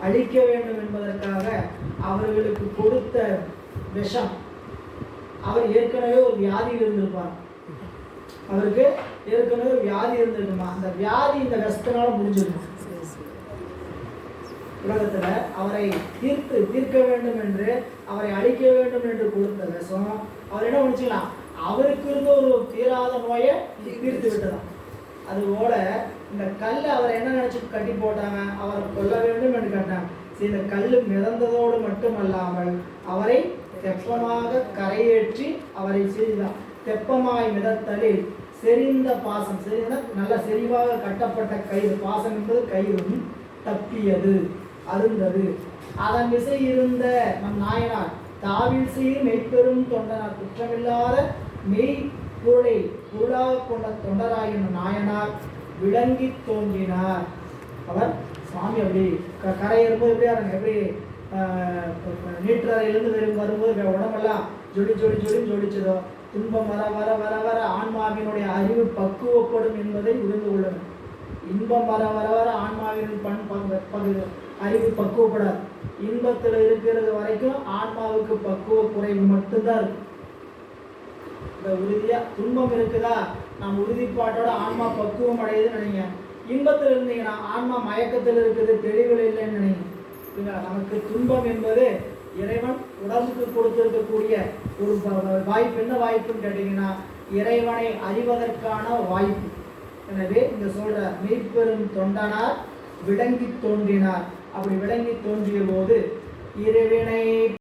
அழிக்க வேண்டும் என்பதற்காக அவர்களுக்கு கொடுத்த விஷம். அவர் ஏற்கனவே ஒரு வியாதியில் இருந்திருப்பார், அவருக்கு ஏற்கனவே ஒரு வியாதி இருந்திருக்குமா, அந்த வியாதி இந்த விஷத்தினால முடிஞ்சிருக்கும். உலகத்துல அவரை தீர்க்க வேண்டும் என்று, அவரை அழிக்க வேண்டும் என்று கொடுத்த விஷம் அவர் என்ன முடிச்சுக்கலாம், அவருக்கு இருந்த ஒரு தீராத நோயை தீர்த்து விட்டதான். அதுபோல இந்த கல் அவர் என்ன நினைச்சு கட்டி போட்டாங்க, அவரை கொல்ல வேண்டும் என்று கட்டாங்க. இந்த கல் மிதந்ததோடு மட்டுமல்லாமல் அவரை தெப்பமாக கரையேற்றி அவரை செய்தார். தெப்பமாய் மிதத்தலில் செறிந்த பாசம், செறிந்த நல்ல செறிவாக கட்டப்பட்ட கயிறு, பாசம் என்பது கயிறும் தப்பியது, அருந்தது. அதன் விசை இருந்த நம் நாயனார் தாவில் செய்யும் மெய்ப்பெரும் தொண்டனார், குற்றமில்லாத மெய் பொருளை பொருளாக கொண்ட தொண்டராயின் நாயனார் விளங்கி தோன்றினார். அவர் சுவாமி அப்படி கரையேறும்போது எப்படியா எப்படி நீற்றறையிலிருந்து வரும்போது உடம்பெல்லாம் ஜொலிச்சதோ, துன்பம் வர வர வர வர ஆன்மாவினுடைய அறிவு பக்குவப்படும் என்பதை உணர்ந்து கொள்ளணும். இன்பம் வர வர வர ஆன்மாவின் அறிவு பக்குவப்படாது. இன்பத்தில் இருக்கிறது வரைக்கும் ஆன்மாவுக்கு பக்குவ குறைவு மட்டும்தான் இருக்கு. இந்த உறுதியா துன்பம் இருக்குதா, நாம் உறுதிப்பாட்டோட ஆன்மா பக்குவம் அடையுதுன்னு நினைங்க. இன்பத்தில் இருந்தீங்கன்னா ஆன்மா மயக்கத்தில் இருக்குது, தெளிவில் இல்லைன்னு நினைங்க. நமக்கு துன்பம் என்பது இறைவன் உடம்புக்கு கொடுத்திருக்கக்கூடிய ஒரு வாய்ப்பு. என்ன வாய்ப்புன்னு கேட்டீங்கன்னா, இறைவனை அறிவதற்கான வாய்ப்பு. எனவே இங்க சொல்ற மெய்ப்பெரும் தொண்டனார் விளங்கி தோன்றினார். அப்படி விளங்கி தோன்றிய போது இறைவனை